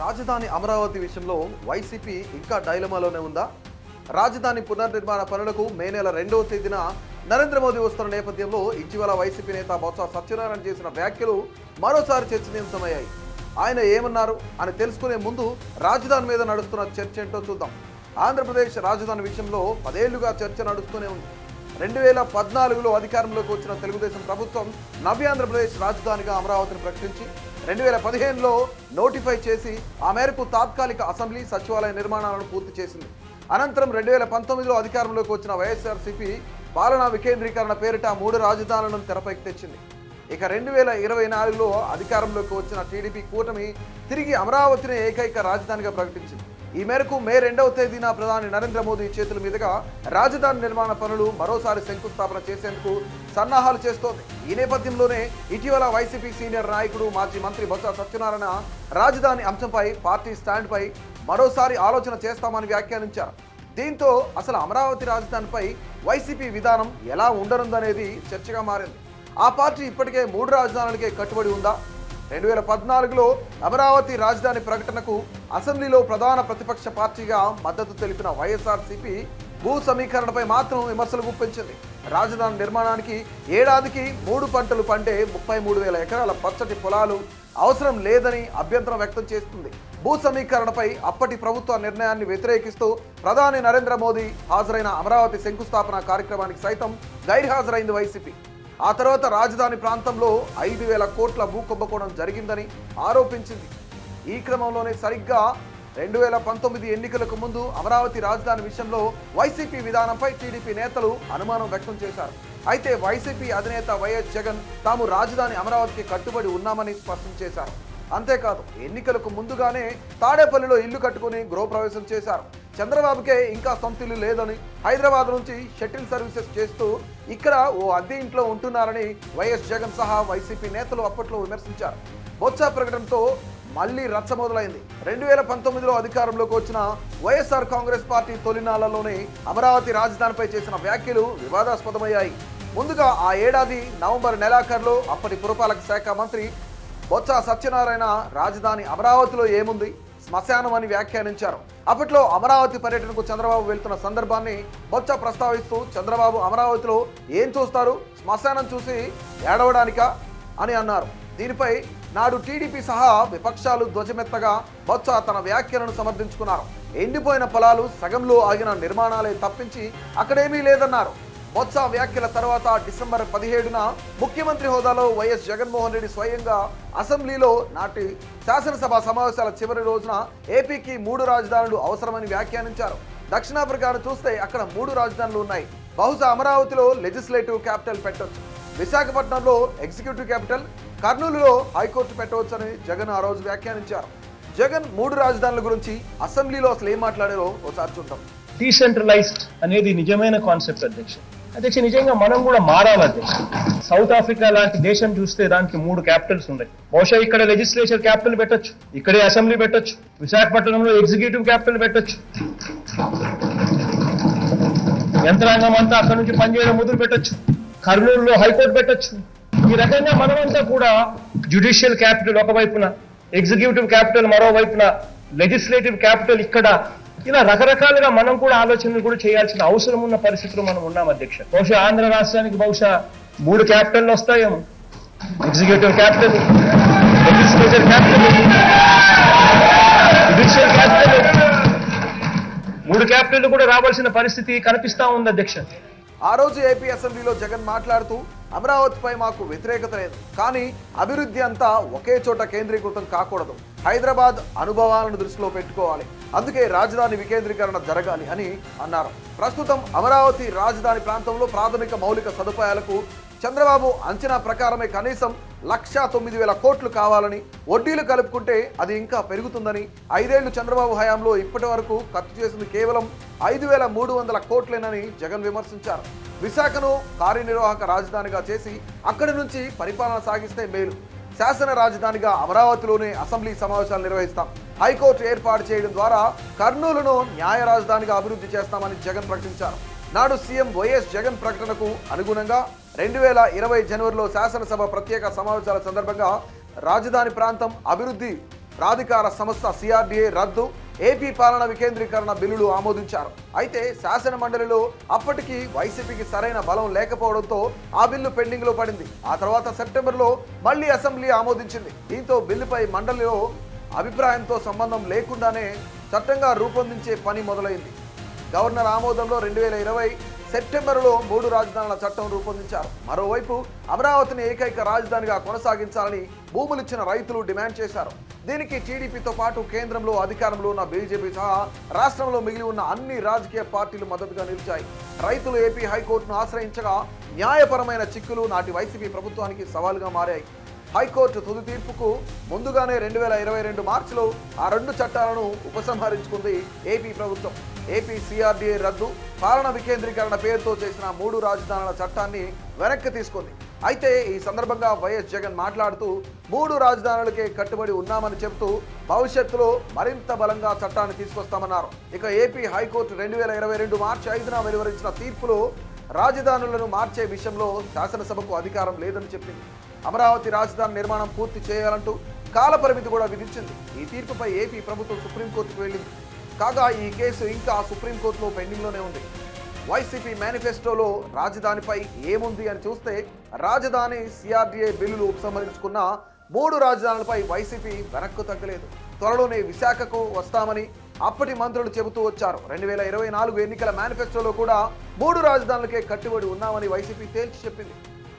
రాజధాని అమరావతి విషయంలో వైసీపీ ఇంకా డైలమాలోనే ఉందా? రాజధాని పునర్నిర్మాణ పనులకు మే నెల 2వ తేదీన నరేంద్ర మోదీ వస్తున్న నేపథ్యంలో ఇటీవల వైసీపీ నేత బొత్స సత్యనారాయణ చేసిన వ్యాఖ్యలు మరోసారి చర్చనీయాంశమయ్యాయి. ఆయన ఏమన్నారు అని తెలుసుకునే ముందు రాజధాని మీద నడుస్తున్న చర్చ ఏంటో చూద్దాం. ఆంధ్రప్రదేశ్ రాజధాని విషయంలో 10 ఏళ్లుగా చర్చ నడుస్తూనే ఉంది. 2014లో అధికారంలోకి వచ్చిన తెలుగుదేశం ప్రభుత్వం నవ్యాంధ్రప్రదేశ్ రాజధానిగా అమరావతిని ప్రకటించి 2015లో నోటిఫై చేసి ఆ మేరకు తాత్కాలిక అసెంబ్లీ సచివాలయ నిర్మాణాలను పూర్తి చేసింది. అనంతరం 2019లో అధికారంలోకి వచ్చిన వైఎస్ఆర్సీపీ పాలనా వికేంద్రీకరణ పేరిట 3 రాజధానులను తెరపైకి తెచ్చింది. ఇక 2024లో అధికారంలోకి వచ్చిన టీడీపీ కూటమి తిరిగి అమరావతిని ఏకైక రాజధానిగా ప్రకటించింది. ఈ మేరకు మే 2వ తేదీన ప్రధాని నరేంద్ర మోదీ చేతుల మీదుగా రాజధాని నిర్మాణ పనులు మరోసారి శంకుస్థాపన చేసేందుకు సన్నాహాలు చేస్తోంది. ఈ నేపథ్యంలోనే ఇటీవల వైసీపీ సీనియర్ నాయకుడు మాజీ మంత్రి బొత్స సత్యనారాయణ రాజధాని అంశంపై పార్టీ స్టాండ్పై మరోసారి ఆలోచన చేస్తామని వ్యాఖ్యానించారు. దీంతో అసలు అమరావతి రాజధానిపై వైసీపీ విధానం ఎలా ఉండనుందనేది చర్చగా మారింది. ఆ పార్టీ ఇప్పటికే 3 రాజధానులకే కట్టుబడి ఉందా? 2014లో అమరావతి రాజధాని ప్రకటనకు అసెంబ్లీలో ప్రధాన ప్రతిపక్ష పార్టీగా మద్దతు తెలిపిన వైఎస్ఆర్సీపీ భూ సమీకరణపై మాత్రం విమర్శలు గుప్పించింది. రాజధాని నిర్మాణానికి ఏడాదికి 3 పంటలు పండే 33,000 ఎకరాల పచ్చటి పొలాలు అవసరం లేదని అభ్యంతరం వ్యక్తం చేస్తుంది. భూ సమీకరణపై అప్పటి ప్రభుత్వ నిర్ణయాన్ని వ్యతిరేకిస్తూ ప్రధాని నరేంద్ర మోదీ హాజరైన అమరావతి శంకుస్థాపన కార్యక్రమానికి సైతం గైర్హాజరైంది వైసీపీ. ఆ తర్వాత రాజధాని ప్రాంతంలో 5,000 కోట్ల భూ కుంభకోణం జరిగిందని ఆరోపించింది. ఈ క్రమంలోనే సరిగ్గా 2019 ఎన్నికలకు ముందు అమరావతి రాజధాని విషయంలో వైసీపీ విధానంపై టీడీపీ నేతలు అనుమానం వ్యక్తం చేశారు. అయితే వైసీపీ అధినేత వైఎస్ జగన్ తాము రాజధాని అమరావతికి కట్టుబడి ఉన్నామని స్పష్టం చేశారు. అంతేకాదు ఎన్నికలకు ముందుగానే తాడేపల్లిలో ఇల్లు కట్టుకుని గృహప్రవేశం చేశారు. చంద్రబాబుకే ఇంకా సొంత ఇల్లు లేదని హైదరాబాద్ నుంచి షటిల్ సర్వీసెస్ చేస్తూ ఇక్కడ ఓ అద్దె ఇంట్లో ఉంటున్నారని వైఎస్ జగన్ సహా వైసీపీ నేతలు అప్పట్లో విమర్శించారు. బొత్స ప్రకటనతో మళ్లీ రచ్చ మొదలైంది. 2019లో అధికారంలోకి వచ్చిన వైఎస్ఆర్ కాంగ్రెస్ పార్టీ తొలినాళ్లలోనే అమరావతి రాజధానిపై చేసిన వ్యాఖ్యలు వివాదాస్పదమయ్యాయి. ముందుగా ఆ ఏడాది నవంబర్ నెలాఖరులో అప్పటి పురపాలక శాఖ మంత్రి బొత్స సత్యనారాయణ రాజధాని అమరావతిలో ఏముంది, శ్మశానం అని వ్యాఖ్యానించారు. అప్పట్లో అమరావతి పర్యటనకు చంద్రబాబు వెళ్తున్న సందర్భాన్ని బొత్స ప్రస్తావిస్తూ చంద్రబాబు అమరావతిలో ఏం చూస్తారు, శ్మశానం చూసి ఏడవడానికా అని అన్నారు. దీనిపై నాడు టీడీపీ సహా విపక్షాలు ధ్వజమెత్తగా బొత్స తన వ్యాఖ్యలను సమర్థించుకున్నారు. ఎండిపోయిన పొలాలు సగంలో ఆగిన నిర్మాణాలే తప్పించి అక్కడేమీ లేదన్నారు. బొత్స వ్యాఖ్యల తర్వాత డిసెంబర్ 17న ముఖ్యమంత్రి హోదాలో వైఎస్ జగన్మోహన్ రెడ్డి స్వయంగా అసెంబ్లీలో నాటి శాసనసభ సమావేశాల చివరి రోజున ఏపీకి 3 రాజధానులు అవసరమని వ్యాఖ్యానించారు. దక్షిణాఫ్రికాను చూస్తే అక్కడ 3 రాజధానులు ఉన్నాయి. బహుశా అమరావతిలో లెజిస్లేటివ్ క్యాపిటల్ పెట్టవచ్చు, విశాఖపట్నంలో ఎగ్జిక్యూటివ్ క్యాపిటల్, కర్నూలులో హైకోర్టు పెట్టవచ్చని జగన్ ఆ రోజు వ్యాఖ్యానించారు. జగన్ 3 రాజధానుల గురించి అసెంబ్లీలో అసలు ఏం మాట్లాడారో ఒకసారి చూద్దాం. డీసెంట్రలైజ్డ్ అనేది నిజమైన కాన్సెప్ట్ అధ్యక్ష. నిజంగా మనం కూడా మారాలి అధ్యక్ష. సౌత్ ఆఫ్రికా లాంటి దేశం చూస్తే దానికి 3 క్యాపిటల్స్ ఉన్నాయి. బహుశా ఇక్కడ లెజిస్లేచర్ క్యాపిటల్ పెట్టొచ్చు, ఇక్కడే అసెంబ్లీ పెట్టొచ్చు, విశాఖపట్నంలో ఎగ్జిక్యూటివ్ క్యాపిటల్ పెట్టొచ్చు, యంత్రాంగం అంతా అక్కడ నుంచి పనిచేయడం మొదలు పెట్టొచ్చు, కర్నూలులో హైకోర్టు పెట్టొచ్చు. ఈ రకంగా మనమంతా కూడా జ్యుడిషియల్ క్యాపిటల్ ఒకవైపున, ఎగ్జిక్యూటివ్ క్యాపిటల్ మరోవైపున, లెజిస్లేటివ్ క్యాపిటల్ ఇక్కడ, ఇలా రకరకాలుగా మనం కూడా ఆలోచనలు కూడా చేయాల్సిన అవసరం ఉన్న పరిస్థితులు మనం ఉన్నాం అధ్యక్ష. బహుశా ఆంధ్ర రాష్ట్రానికి బహుశా 3 క్యాపిటల్ వస్తాయేమో, executive capital, legislature capital, judicial capital, 3 capital కూడా రావాల్సిన పరిస్థితి కనిపిస్తా ఉంది అధ్యక్ష. ఆ రోజు ఏపీ అసెంబ్లీలో జగన్ మాట్లాడుతూ అమరావతిపై మాకు వ్యతిరేకత లేదు, కానీ అభివృద్ధి అంతా ఒకే చోట కేంద్రీకృతం కాకూడదు, హైదరాబాద్ అనుభవాలను దృష్టిలో పెట్టుకోవాలి, అందుకే రాజధాని వికేంద్రీకరణ జరగాలి అని అన్నారు. ప్రస్తుతం అమరావతి రాజధాని ప్రాంతంలో ప్రాథమిక మౌలిక సదుపాయాలకు చంద్రబాబు అంచనా ప్రకారమే కనీసం 1,09,000 కోట్లు కావాలని, వడ్డీలు కలుపుకుంటే అది ఇంకా పెరుగుతుందని, 5 ఏళ్లు చంద్రబాబు హయాంలో ఇప్పటి వరకు ఖర్చు చేసింది కేవలం 5,300 కోట్లేనని జగన్ విమర్శించారు. విశాఖను కార్యనిర్వాహక రాజధానిగా చేసి అక్కడి నుంచి పరిపాలన సాగిస్తే మేలు, శాసన రాజధానిగా అమరావతిలోనే అసెంబ్లీ సమావేశాలు నిర్వహిస్తాం, హైకోర్టు ఏర్పాటు చేయడం ద్వారా కర్నూలును న్యాయ రాజధానిగా అభివృద్ధి చేస్తామని జగన్ ప్రకటించారు. నాడు సీఎం వైఎస్ జగన్ ప్రకటనకు అనుగుణంగా 2020 జనవరిలో శాసనసభ ప్రత్యేక సమావేశాల సందర్భంగా రాజధాని ప్రాంతం అభివృద్ధి ప్రాధికార సంస్థ సిఆర్డీఏ రద్దు, ఏపీ పాలన వికేంద్రీకరణ బిల్లులు ఆమోదించారు. అయితే శాసన మండలిలో అప్పటికి వైసీపీకి సరైన బలం లేకపోవడంతో ఆ బిల్లు పెండింగ్ లో పడింది. ఆ తర్వాత సెప్టెంబర్లో మళ్లీ అసెంబ్లీ ఆమోదించింది. దీంతో బిల్లుపై మండలిలో అభిప్రాయంతో సంబంధం లేకుండానే చట్టంగా రూపొందించే పని మొదలైంది. గవర్నర్ ఆమోదంలో 2020 సెప్టెంబర్లో 3 రాజధానుల చట్టం రూపొందించారు. మరోవైపు అమరావతిని ఏకైక రాజధానిగా కొనసాగించాలని భూములిచ్చిన రైతులు డిమాండ్ చేశారు. దీనికి టీడీపీతో పాటు కేంద్రంలో అధికారంలో ఉన్న బీజేపీ సహా రాష్ట్రంలో మిగిలి ఉన్న అన్ని రాజకీయ పార్టీలు మద్దతుగా నిలిచాయి. రైతులు ఏపీ హైకోర్టును ఆశ్రయించగా న్యాయపరమైన చిక్కులు నాటి వైసీపీ ప్రభుత్వానికి సవాలుగా మారాయి. హైకోర్టు తుది తీర్పుకు ముందుగానే 2022 మార్చిలో ఆ 2 చట్టాలను ఉపసంహరించుకుంది ఏపీ ప్రభుత్వం. ఏపీ సిఆర్డీఏ రద్దు, పాలన వికేంద్రీకరణ పేరుతో చేసిన 3 రాజధానుల చట్టాన్ని వెనక్కి తీసుకుంది. అయితే ఈ సందర్భంగా వైఎస్ జగన్ మాట్లాడుతూ 3 రాజధానులకే కట్టుబడి ఉన్నామని చెబుతూ భవిష్యత్తులో మరింత బలంగా చట్టాన్ని తీసుకొస్తామన్నారు. ఇక ఏపీ హైకోర్టు 2022 మార్చి 5న వెలువరించిన తీర్పులో రాజధానులను మార్చే విషయంలో శాసనసభకు అధికారం లేదని చెప్పింది. అమరావతి రాజధాని నిర్మాణం పూర్తి చేయాలంటూ కాలపరిమితి కూడా విధించింది. ఈ తీర్పుపై ఏపీ ప్రభుత్వం సుప్రీంకోర్టుకు వెళ్ళింది. కాగా ఈ కేసు ఇంకా సుప్రీంకోర్టులో పెండింగ్లోనే ఉంది. వైసీపీ మేనిఫెస్టోలో రాజధానిపై ఏముంది అని చూస్తే రాజధాని సిఆర్డీఏ బిల్లులు ఉపసంహరించుకున్న 3 రాజధానులపై వైసీపీ వెనక్కు తగ్గలేదు. త్వరలోనే విశాఖకు వస్తామని అప్పటి మంత్రులు చెబుతూ వచ్చారు. 2024 ఎన్నికల మేనిఫెస్టోలో కూడా 3 రాజధానులకే కట్టుబడి ఉన్నామని వైసీపీ తేల్చి చెప్పింది.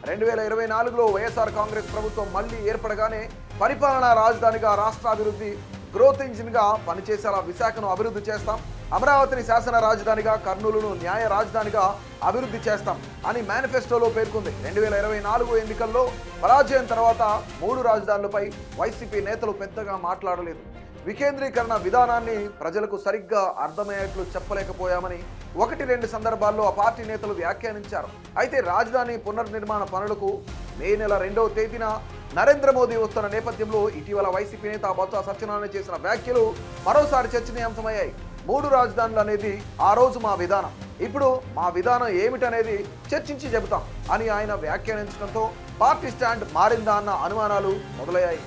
2024లో వైఎస్ఆర్ కాంగ్రెస్ ప్రభుత్వం మళ్లీ ఏర్పడగానే పరిపాలనా రాజధానిగా రాష్ట్ర అభివృద్ధి గ్రోత్ ఇంజిన్గా పనిచేసేలా విశాఖను అభివృద్ధి చేస్తాం, అమరావతిని శాసన రాజధానిగా, కర్నూలును న్యాయ రాజధానిగా అభివృద్ధి చేస్తాం అని మేనిఫెస్టోలో పేర్కొంది. 2024 ఎన్నికల్లో పరాజయం తర్వాత 3 రాజధానులపై వైసీపీ నేతలు పెద్దగా మాట్లాడలేదు. వికేంద్రీకరణ విధానాన్ని ప్రజలకు సరిగ్గా అర్థమయ్యేట్లు చెప్పలేకపోయామని 1-2 సందర్భాల్లో ఆ పార్టీ నేతలు వ్యాఖ్యానించారు. అయితే రాజధాని పునర్నిర్మాణ పనులకు మే నెల 2వ తేదీన నరేంద్ర మోదీ వస్తున్న నేపథ్యంలో ఇటీవల వైసీపీ నేత బొత్స సత్యనారాయణ చేసిన వ్యాఖ్యలు మరోసారి చర్చనీయాంశమయ్యాయి. 3 రాజధానులు అనేది ఆ రోజు మా విధానం, ఇప్పుడు మా విధానం ఏమిటనేది చర్చించి చెబుతాం అని ఆయన వ్యాఖ్యానించడంతో పార్టీ స్టాండ్ మారిందా అన్న అనుమానాలు మొదలయ్యాయి.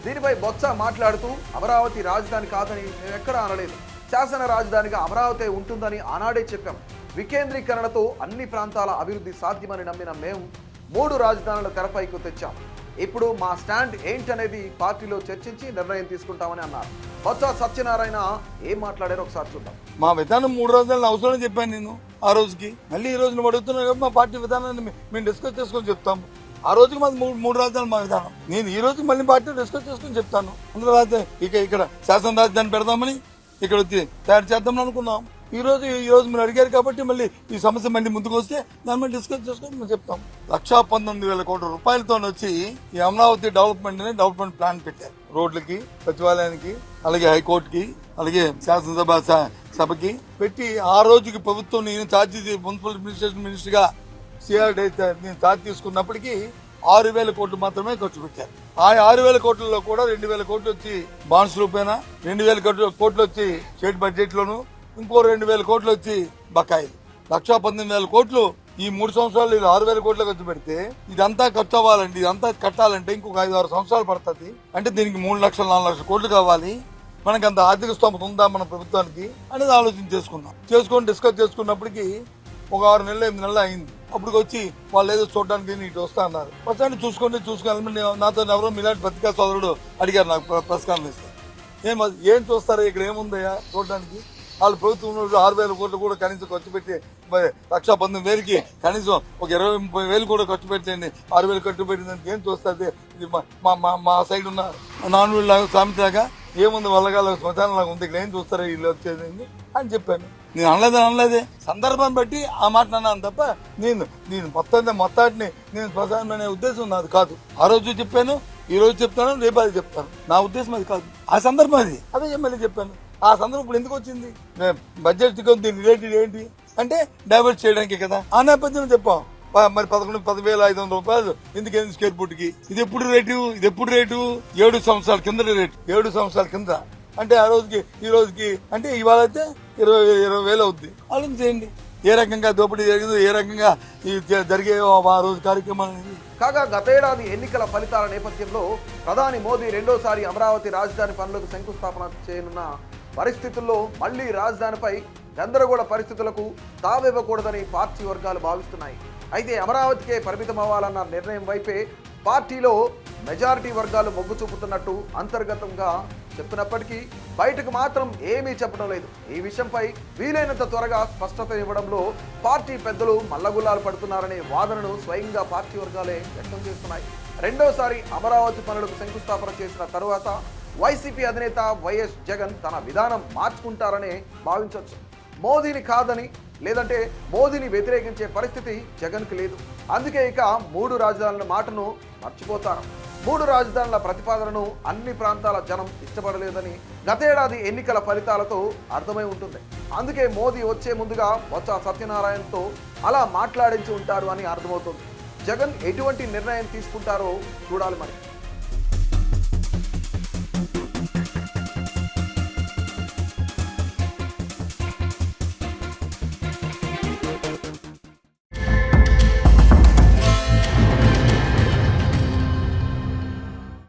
దీనిపై బొత్స మాట్లాడుతూ అమరావతి రాజధాని కాదని మేమెక్కడా అనలేదు, శాసన రాజధానిగా అమరావతి ఉంటుందని ఆనాడే చెప్పాం. వికేంద్రీకరణతో అన్ని ప్రాంతాల అభివృద్ధి సాధ్యమని నమ్మిన మేము 3 రాజధానుల తెరపైకి తెచ్చాం. ఇప్పుడు మా స్టాండ్ ఏంటనేది పార్టీలో చర్చించి నిర్ణయం తీసుకుంటామని అన్నారు. బొత్స సత్యనారాయణ ఏం మాట్లాడారో ఒకసారి చూద్దాం. మా విధానం 3 రాజధానులు అవసరం చెప్పాను నేను ఆ రోజుకి. మళ్ళీ ఈ రోజు నువ్వు అడుగుతున్నావు కాబట్టి మా పార్టీ విధానాన్ని మేము డిస్కస్ చేసుకొని చెప్తాము. ఆ రోజుకి మాది 3 రాజధానులు మా విధానం. నేను ఈ రోజుకి మళ్ళీ పార్టీ డిస్కస్ చేసుకొని చెప్తాను. అందులో రాజధాని ఇక్కడ శాసన రాజధాని పెడదామని ఇక్కడ వచ్చి తయారు చేద్దామని అనుకున్నాం. ఈ రోజు మీరు అడిగారు కాబట్టి మళ్ళీ ఈ సమస్య మళ్ళీ ముందుకు వస్తే దాని మీద డిస్కస్ చేసుకొని మేము చెప్తాం. 1,19,000 కోట్ల రూపాయలతో వచ్చి ఈ అమరావతి డెవలప్మెంట్ ప్లాన్ పెట్టారు. రోడ్లకి, సచివాలయానికి, అలాగే హైకోర్టుకి, అలాగే శాసనసభ సభకి పెట్టి ఆ రోజుకి ప్రభుత్వం నేను మున్సిపల్ అడ్మినిస్ట్రేషన్ మినిస్టర్ గా సిఆర్డీ నేను ఛార్జ్ తీసుకున్నప్పటికీ 6,000 కోట్లు మాత్రమే ఖర్చు పెట్టారు. ఆ 6,000 కోట్లలో కూడా 2,000 కోట్లు వచ్చి బాండ్స్ రూపేనా, 2,000 కోట్లు వచ్చి స్టేట్ బడ్జెట్ లోను, ఇంకో 2,000 కోట్లు వచ్చి బకాయిలు. 1,19,000 కోట్లు ఈ 3 సంవత్సరాలు 6,000 కోట్లు ఖర్చు పెడితే ఇదంతా ఖర్చు అవ్వాలండి, ఇదంతా కట్టాలంటే ఇంకొక 5-6 సంవత్సరాలు పడుతుంది. అంటే దీనికి 3 లక్షలు 4 లక్షల కోట్లు కావాలి. మనకి అంత ఆర్థిక స్తోమత ఉందా మన ప్రభుత్వానికి అనేది ఆలోచన చేసుకొని డిస్కస్ చేసుకున్నప్పటికీ ఒక 6 నెలలు 8 నెలలు అయింది. అప్పుడు వచ్చి వాళ్ళు ఏదో చూడడానికి ఇటు వస్తా అన్నారు. వస్తాను చూసుకొని నాతో ఎవరో మీలాంటి పత్రికా సోదరుడు అడిగారు నాకు ప్రెస్ కాన్ఫరెన్స్. ఏం చూస్తారా ఇక్కడ ఏముందయ్యా చూడడానికి? వాళ్ళు ప్రభుత్వం 6,000 కోట్లు కూడా కనీసం ఖర్చు పెట్టి 1,19,000కి కనీసం ఒక 20-30,000 కూడా ఖర్చు పెట్టండి. 6,000 ఖర్చు పెట్టిందానికి ఏం చూస్తుంది? ఇది మా సైడ్ ఉన్న నాన్ లాగా సామెతలాగా ఏముంది వల్లగాల శ్మశానంలాగా ఉంది, ఇక్కడ ఏం చూస్తారా వీళ్ళు వచ్చేది అని చెప్పాను. నేను అనలేదే, సందర్భాన్ని బట్టి ఆ మాట అన్నాను తప్ప నేను మొత్తాన్ని నేను శ్మశానం అనే ఉద్దేశం నాది కాదు. ఆ రోజు చెప్పాను, ఈ రోజు చెప్తాను, రేపు అది చెప్తాను. నా ఉద్దేశం అది కాదు, ఆ సందర్భం అది. అదే ఎమ్మెల్యే చెప్పాను. ఆ సందర్భం ఇప్పుడు ఎందుకు వచ్చింది? బడ్జెట్ దీని రిలేటెడ్ ఏంటి అంటే డైవర్ట్ చేయడానికి కదా. ఆ నేపథ్యం చెప్పాం. మరి 10,500 రూపాయలు ఎందుకైంది స్క్వేర్ ఫుట్ కి? ఇది ఎప్పుడు రేటు 7 సంవత్సరాల కింద రేటు. 7 సంవత్సరాల కింద అంటే ఆ రోజుకి ఈ రోజుకి అంటే ఇవాళ అయితే 20,000 అవుద్ది. ఆలోచన చేయండి. ఏ రకంగా దోపిడీ జరిగిందో, ఏ రకంగా ఈ జరిగే ఆ రోజు కార్యక్రమాలు అనేది. కాగా గతేడాది ఎన్నికల ఫలితాల నేపథ్యంలో ప్రధాని మోదీ రెండోసారి అమరావతి రాజధాని పనులకు శంకుస్థాపన చేయనున్న పరిస్థితుల్లో మళ్లీ రాజధానిపై గందరగోళ పరిస్థితులకు తావివ్వకూడదని పార్టీ వర్గాలు భావిస్తున్నాయి. అయితే అమరావతికే పరిమితం అవ్వాలన్న నిర్ణయం వైపే పార్టీలో మెజారిటీ వర్గాలు మొగ్గు చూపుతున్నట్టు అంతర్గతంగా చెప్పినప్పటికీ బయటకు మాత్రం ఏమీ చెప్పడం లేదు. ఈ విషయంపై వీలైనంత త్వరగా స్పష్టత ఇవ్వడంలో పార్టీ పెద్దలు మల్లగుల్లాలు పడుతున్నారనే వాదనను స్వయంగా పార్టీ వర్గాలే వ్యక్తం చేస్తున్నాయి. రెండోసారి అమరావతి పనులకు శంకుస్థాపన చేసిన తరువాత వైసీపీ అధినేత వైఎస్ జగన్ తన విధానం మార్చుకుంటారనే భావించవచ్చు. మోదీని కాదని లేదంటే మోదీని వ్యతిరేకించే పరిస్థితి జగన్కి లేదు. అందుకే ఇక 3 రాజధానుల మాటను మర్చిపోతారు. 3 రాజధానుల ప్రతిపాదనను అన్ని ప్రాంతాల జనం ఇష్టపడలేదని గతేడాది ఎన్నికల ఫలితాలతో అర్థమై ఉంటుంది. అందుకే మోదీ వచ్చే ముందుగా బొత్స సత్యనారాయణతో అలా మాట్లాడించి ఉంటారు అని అర్థమవుతుంది. జగన్ ఎటువంటి నిర్ణయం తీసుకుంటారో చూడాలి మరి.